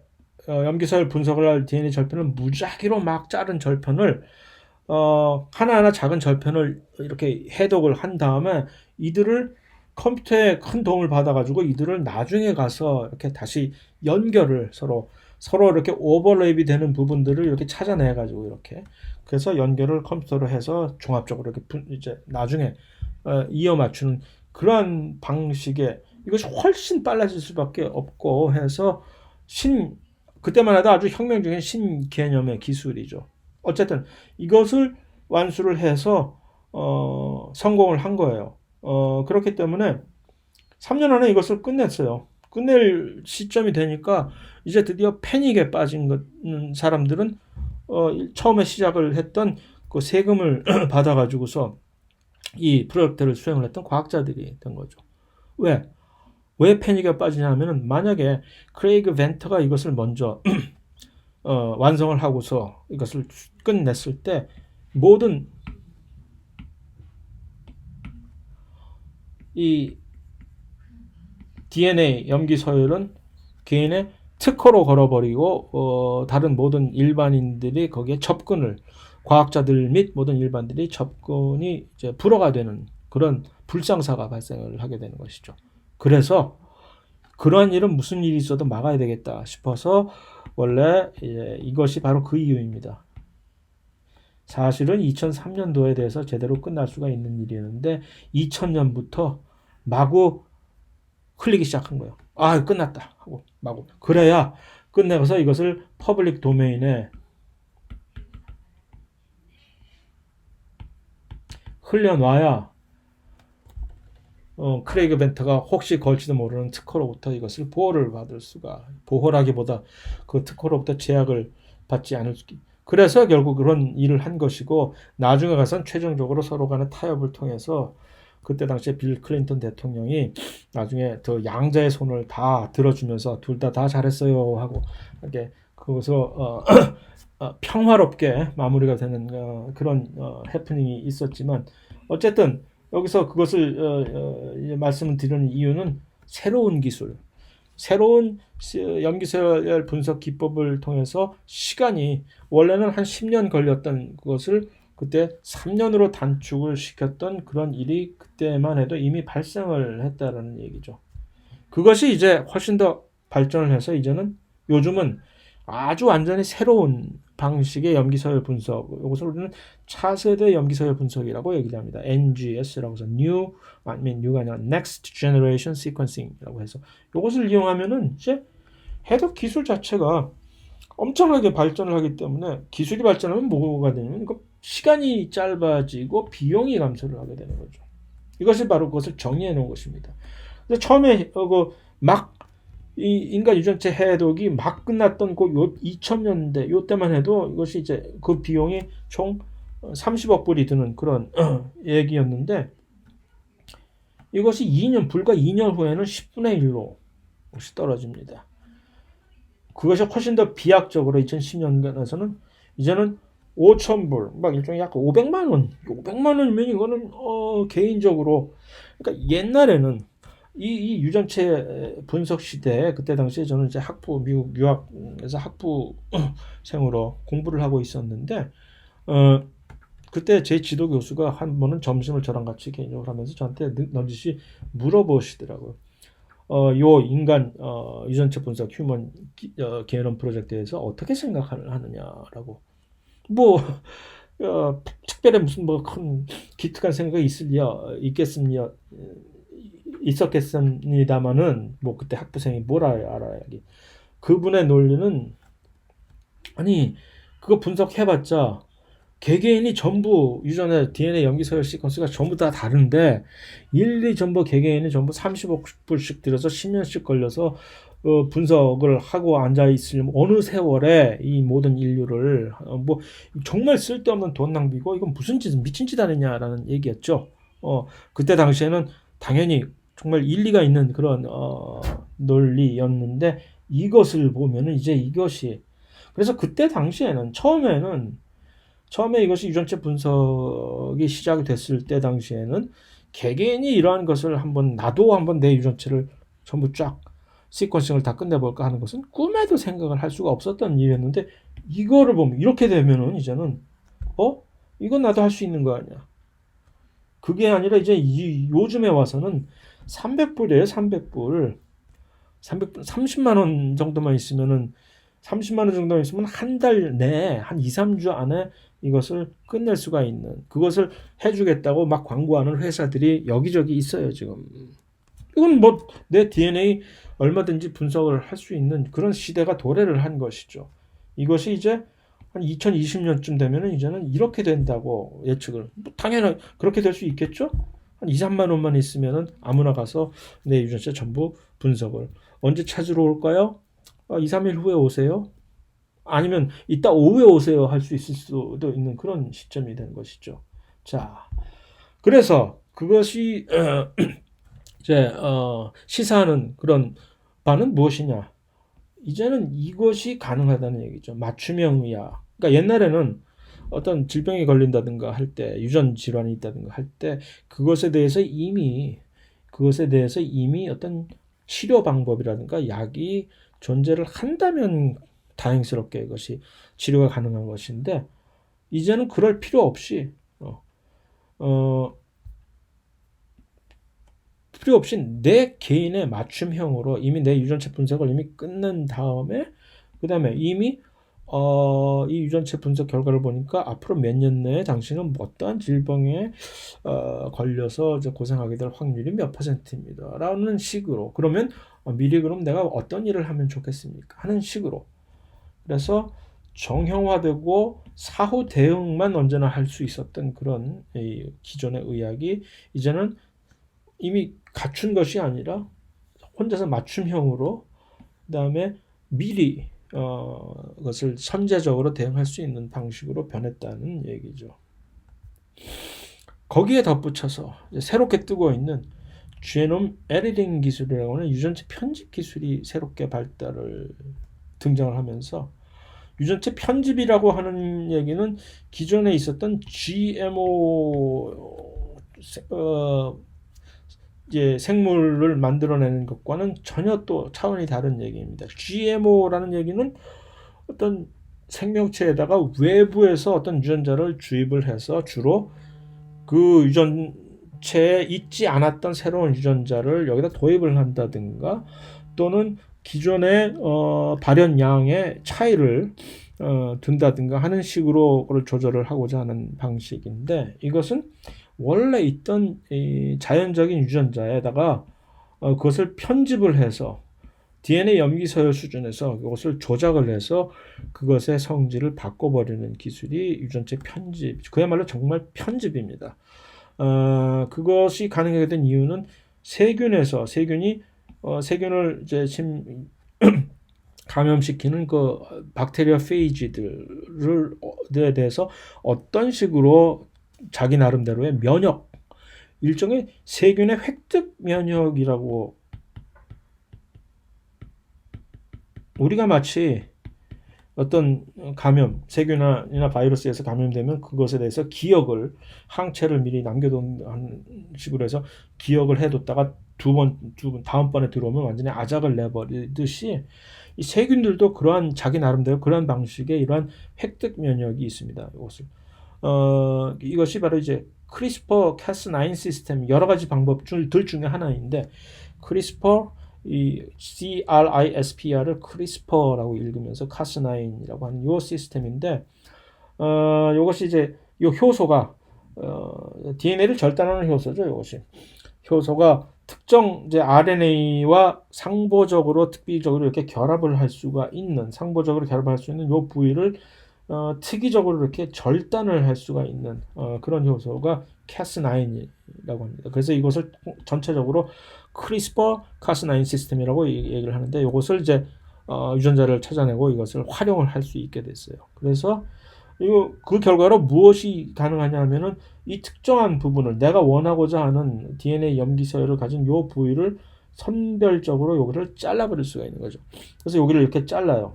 염기서열 분석을 할 DNA 절편을 무작위로 막 자른 절편을 하나하나 작은 절편을 이렇게 해독을 한 다음에 이들을 컴퓨터에 큰 도움을 받아가지고 이들을 나중에 가서 이렇게 다시 연결을 서로 이렇게 오버랩이 되는 부분들을 이렇게 찾아내가지고 이렇게, 그래서 연결을 컴퓨터로 해서 종합적으로 이렇게 이제 나중에 이어 맞추는 그러한 방식의, 이것이 훨씬 빨라질 수밖에 없고 해서 그때만 해도 아주 혁명적인 신개념의 기술이죠. 어쨌든 이것을 완수를 해서 성공을 한 거예요. 그렇기 때문에 3년 안에 이것을 끝냈어요. 끝낼 시점이 되니까 이제 드디어 패닉에 빠진 사람들은 처음에 시작을 했던 그 세금을 받아가지고서 이 프로젝트를 수행을 했던 과학자들이 된 거죠. 왜 패닉에 빠지냐면은, 만약에 크레이그 벤터가 이것을 먼저 완성을 하고서 이것을 끝냈을 때 모든 이 DNA 염기 서열은 개인의 특허로 걸어버리고 다른 모든 일반인들이 거기에 과학자들 및 모든 일반들이 접근이 이제 불허가 되는 그런 불상사가 발생을 하게 되는 것이죠. 그래서 그러한 일은 무슨 일이 있어도 막아야 되겠다 싶어서 원래 이것이 바로 그 이유입니다. 사실은 2003년도에 대해서 제대로 끝날 수가 있는 일이었는데 2000년부터 마구 흘리기 시작한 거예요. 아, 끝났다 하고 마구. 그래야 끝내서 이것을 퍼블릭 도메인에 흘려놔야 크레이그 벤터가 혹시 걸지도 모르는 특허로부터 이것을 보호를 받을 수가, 보호라기보다 그 특허로부터 제약을 받지 않을 수. 그래서 결국 그런 일을 한 것이고, 나중에 가선 최종적으로 서로 간의 타협을 통해서 그때 당시에 빌 클린턴 대통령이 나중에 더 양자의 손을 다 들어주면서 둘 다 잘했어요 하고 이렇게 그것을 평화롭게 마무리가 되는 그런 해프닝이 있었지만, 어쨌든 여기서 그것을 말씀을 드리는 이유는 새로운 기술, 새로운 염기서열 분석 기법을 통해서 시간이 원래는 한 10년 걸렸던 그것을 그때 3년으로 단축을 시켰던 그런 일이 그때만 해도 이미 발생을 했다라는 얘기죠. 그것이 이제 훨씬 더 발전을 해서 이제는 요즘은 아주 완전히 새로운 방식의 염기서열 분석, 이것을 우리는 차세대 염기서열 분석이라고 얘기를 합니다. NGS라고 해서 New가 아니라 Next Generation Sequencing이라고 해서 이것을 이용하면은 이제 해독 기술 자체가 엄청나게 발전을 하기 때문에, 기술이 발전하면 뭐가 되냐면 시간이 짧아지고 비용이 감소를 하게 되는 거죠. 이것이 바로 그것을 정의해 놓은 것입니다. 그래서 처음에 막 이 인간 유전체 해독이 막 끝났던 그 2000년대 요때만 해도 이것이 이제 그 비용이 총 30억 불이 드는 그런 얘기였는데, 이것이 불과 2년 후에는 10분의 1로 떨어집니다. 그것이 훨씬 더 비약적으로 2010년간에서는 이제는 5,000불, 막 일종의 약 500만 원, 500만 원이면 이거는 개인적으로, 그러니까 옛날에는 이 유전체 분석 시대에, 그때 당시에 저는 이제 미국 유학에서 학부생으로 공부를 하고 있었는데, 그때 제 지도 교수가 한 번은 점심을 저랑 같이 개인적으로 하면서 저한테 넌지시 물어보시더라고요. 요 인간 유전체 분석 휴먼 게nom 프로젝트에서 어떻게 생각하느냐라고. 뭐 특별히 무슨 뭐 큰 기특한 생각이 있었겠습니다마는, 뭐 그때 학부생이 뭘 알아야. 그분의 논리는, 아니 그거 분석해봤자 개개인이 전부 유전의 DNA 염기서열 시퀀스가 전부 다 다른데, 일일이 전부 개개인이 전부 30억불씩 들여서 10년씩 걸려서 분석을 하고 앉아 있으려면 어느 세월에 이 모든 인류를 뭐 정말 쓸데없는 돈 낭비고, 이건 무슨 짓, 미친 짓 아니냐라는 얘기였죠. 그때 당시에는 당연히 정말 일리가 있는 그런 논리였는데, 이것을 보면은 이제 이것이, 그래서 그때 당시에는 처음에 이것이 유전체 분석이 시작이 됐을 때 당시에는 개개인이 이러한 것을 나도 한번 내 유전체를 전부 쫙 시퀀싱을 다 끝내볼까 하는 것은 꿈에도 생각을 할 수가 없었던 일이었는데, 이거를 보면 이렇게 되면은 이제는 이건 나도 할 수 있는 거 아니야. 그게 아니라 이제 요즘에 와서는 300불이에요. 300불. 30만 원 정도만 있으면은, 30만 원 정도만 있으면 한 달 내에, 한 2, 3주 안에 이것을 끝낼 수가 있는, 그것을 해주겠다고 막 광고하는 회사들이 여기저기 있어요, 지금. 이건 뭐 내 DNA 얼마든지 분석을 할 수 있는 그런 시대가 도래를 한 것이죠. 이것이 이제 한 2020년쯤 되면은 이제는 이렇게 된다고 예측을, 당연히 그렇게 될 수 있겠죠? 한 2, 3만 원만 있으면은 아무나 가서 내 유전체 전부 분석을. 언제 찾으러 올까요? 2, 3일 후에 오세요. 아니면 이따 오후에 오세요 할 수 있을 수도 있는 그런 시점이 된 것이죠. 자, 그래서 그것이 이제 시사하는 그런 바는 무엇이냐? 이제는 이것이 가능하다는 얘기죠. 맞춤형 의학. 그러니까 옛날에는 어떤 질병이 걸린다든가 할 때, 유전 질환이 있다든가 할 때, 그것에 대해서 이미 어떤 치료 방법이라든가 약이 존재를 한다면 다행스럽게 이것이 치료가 가능한 것인데, 이제는 그럴 필요 없이 내 개인의 맞춤형으로 이미 내 유전체 분석을 이미 끝낸 다음에, 그 다음에 이미 이 유전체 분석 결과를 보니까 앞으로 몇 년 내에 당신은 어떠한 질병에 걸려서 이제 고생하게 될 확률이 몇 %입니다. 라는 식으로. 그러면 미리 그럼 내가 어떤 일을 하면 좋겠습니까? 하는 식으로. 그래서 정형화되고 사후 대응만 언제나 할 수 있었던 그런 기존의 의학이 이제는 이미 갖춘 것이 아니라 혼자서 맞춤형으로 그다음에 미리 그것을 선제적으로 대응할 수 있는 방식으로 변했다는 얘기죠. 거기에 덧붙여서 새롭게 뜨고 있는 지노մ 에디팅 기술이라고 하는 유전체 편집 기술이 새롭게 등장을 하면서 유전체 편집이라고 하는 얘기는 기존에 있었던 GMO 이제 생물을 만들어내는 것과는 전혀 또 차원이 다른 얘기입니다. GMO라는 얘기는 어떤 생명체에다가 외부에서 어떤 유전자를 주입을 해서 주로 그 유전체에 있지 않았던 새로운 유전자를 여기다 도입을 한다든가 또는 기존의 발현량의 차이를 둔다든가 하는 식으로 그걸 조절을 하고자 하는 방식인데 이것은 원래 있던 이 자연적인 유전자에다가 그것을 편집을 해서 DNA 염기서열 수준에서 그것을 조작을 해서 그것의 성질을 바꿔버리는 기술이 유전체 편집, 그야말로 정말 편집입니다. 그것이 가능하게 된 이유는 세균을 이제 감염시키는 그 박테리아 페이지들에 대해서 어떤 식으로 자기 나름대로의 면역, 일종의 세균의 획득 면역이라고 우리가 마치 어떤 감염, 세균이나 바이러스에서 감염되면 그것에 대해서 항체를 미리 남겨둔 식으로 해서 기억을 해뒀다가 다음번에 들어오면 완전히 아작을 내버리듯이 이 세균들도 그러한 자기 나름대로 그러한 방식의 이러한 획득 면역이 있습니다. 이것이 바로 이제 크리스퍼 cas9 시스템 여러 가지 방법들 중에 하나인데 이 CRISPR을 크리스퍼라고 읽으면서 cas9이라고 하는 요 시스템인데 요것이 이제 요 효소가 DNA를 절단하는 효소죠. 이것이 효소가 특정 이제 RNA와 특비적으로 이렇게 상보적으로 결합을 할 수 있는 요 부위를 특이적으로 이렇게 절단을 할 수가 있는 그런 효소가 cas9이라고 합니다. 그래서 이것을 전체적으로 크리스퍼 cas9 시스템이라고 얘기를 하는데 이것을 이제 유전자를 찾아내고 이것을 활용을 할 수 있게 됐어요. 그래서 그 결과로 무엇이 가능하냐 하면은 이 특정한 부분을 내가 원하고자 하는 DNA 염기서열을 가진 요 부위를 선별적으로 여기를 잘라버릴 수가 있는 거죠. 그래서 여기를 이렇게 잘라요.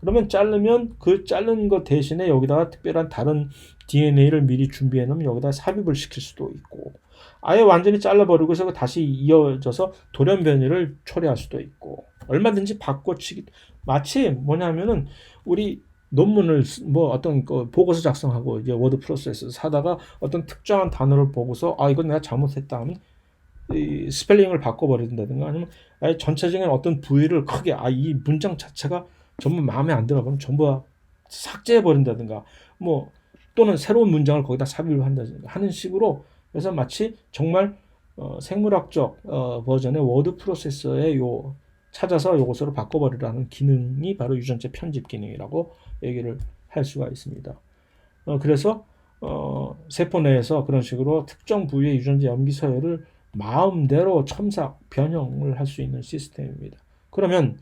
그러면 자르면 그 자른 것 대신에 여기다가 특별한 다른 DNA를 미리 준비해 놓으면 여기다 삽입을 시킬 수도 있고 아예 완전히 잘라버리고 해서 다시 이어져서 돌연변이를 초래할 수도 있고 얼마든지 바꿔치기 마치 뭐냐면은 우리 논문을 어떤 보고서 작성하고 이제 워드 프로세스 하다가 어떤 특정한 단어를 보고서 이건 내가 잘못했다 하면 이 스펠링을 바꿔버린다든가 아니면 아예 전체적인 어떤 부위를 크게 이 문장 자체가 전부 마음에 안 들어 그러면 전부 삭제해 버린다든가 또는 새로운 문장을 거기다 삽입을 한다든가 하는 식으로 그래서 마치 정말 생물학적 버전의 워드 프로세서에 찾아서 요것으로 바꿔버리라는 기능이 바로 유전체 편집 기능이라고 얘기를 할 수가 있습니다. 그래서 세포 내에서 그런 식으로 특정 부위의 유전자 염기서열을 마음대로 변형을 할 수 있는 시스템입니다. 그러면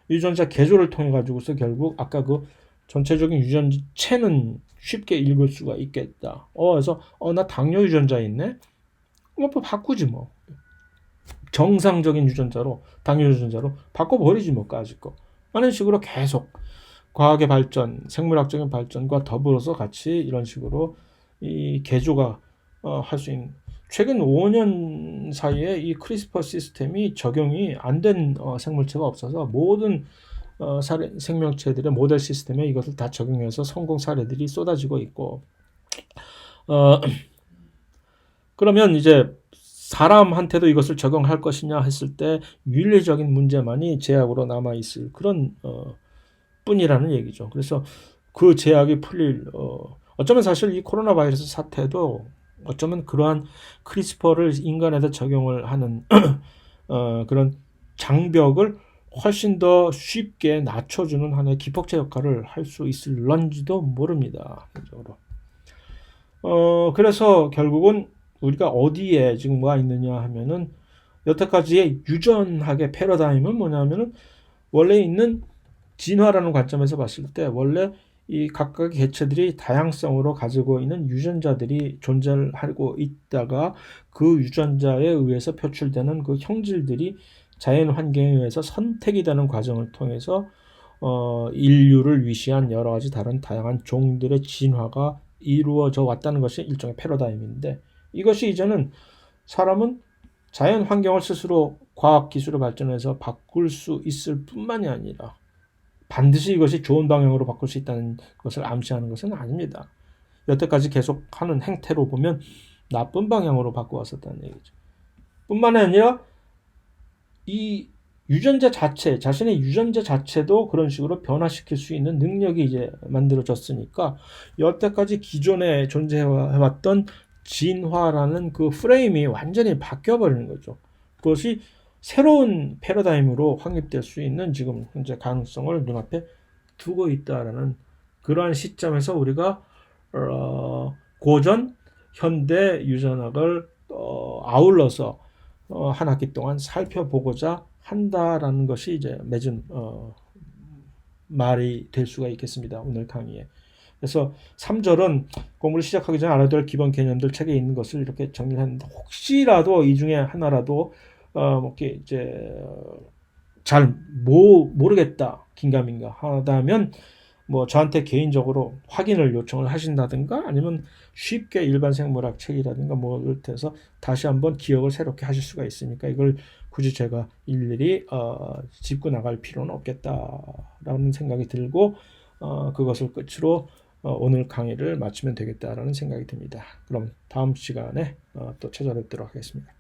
유전자 개조를 통해 가지고서 결국 아까 그 전체적인 유전체는 쉽게 읽을 수가 있겠다. 그래서 나 당뇨 유전자 있네. 바꾸지 뭐. 정상적인 유전자로 당뇨 유전자로 바꿔버리지 까짓 거. 하는 식으로 계속 과학의 발전, 생물학적인 발전과 더불어서 같이 이런 식으로 이 개조가 할 수 있는 최근 5년 사이에 이 크리스퍼 시스템이 적용이 안 된 생물체가 없어서 모든 생명체들의 모델 시스템에 이것을 다 적용해서 성공 사례들이 쏟아지고 있고 그러면 이제 사람한테도 이것을 적용할 것이냐 했을 때 윤리적인 문제만이 제약으로 남아 있을 그런 뿐이라는 얘기죠. 그래서 그 제약이 풀릴 어쩌면 사실 이 코로나 바이러스 사태도 어쩌면 그러한 크리스퍼를 인간에다 적용을 하는 그런 장벽을 훨씬 더 쉽게 낮춰주는 하나의 기폭제 역할을 할 수 있을런지도 모릅니다. 개인적으로. 그래서 결국은 우리가 어디에 지금 와 있느냐 하면은 여태까지의 유전학의 패러다임은 뭐냐면은 원래 있는 진화라는 관점에서 봤을 때 원래 이 각각의 개체들이 다양성으로 가지고 있는 유전자들이 존재를 하고 있다가 그 유전자에 의해서 표출되는 그 형질들이 자연 환경에 의해서 선택이 되는 과정을 통해서 인류를 위시한 여러 가지 다른 다양한 종들의 진화가 이루어져 왔다는 것이 일종의 패러다임인데 이것이 이제는 사람은 자연 환경을 스스로 과학 기술을 발전해서 바꿀 수 있을 뿐만이 아니라 반드시 이것이 좋은 방향으로 바꿀 수 있다는 것을 암시하는 것은 아닙니다. 여태까지 계속 하는 행태로 보면 나쁜 방향으로 바꿔왔었다는 얘기죠. 뿐만 아니라 이 유전자 자체, 자신의 유전자 자체도 그런 식으로 변화시킬 수 있는 능력이 이제 만들어졌으니까 여태까지 기존에 존재해왔던 진화라는 그 프레임이 완전히 바뀌어버리는 거죠. 그것이 새로운 패러다임으로 확립될 수 있는 지금 현재 가능성을 눈앞에 두고 있다라는 그러한 시점에서 우리가 고전, 현대 유전학을 아울러서 한 학기 동안 살펴보고자 한다라는 것이 이제 맺은 말이 될 수가 있겠습니다. 오늘 강의에. 그래서 3절은 공부를 시작하기 전에 알아둬야 할 기본 개념들 책에 있는 것을 이렇게 정리를 했는데 혹시라도 이 중에 하나라도 이렇게 이제 잘 모르겠다 긴가민가 하다면 뭐 저한테 개인적으로 확인을 요청을 하신다든가 아니면 쉽게 일반 생물학 책이라든가 뭐를 해서 다시 한번 기억을 새롭게 하실 수가 있으니까 이걸 굳이 제가 일일이 짚고 나갈 필요는 없겠다라는 생각이 들고 그것을 끝으로 오늘 강의를 마치면 되겠다라는 생각이 듭니다. 그럼 다음 시간에 또 찾아뵙도록 하겠습니다.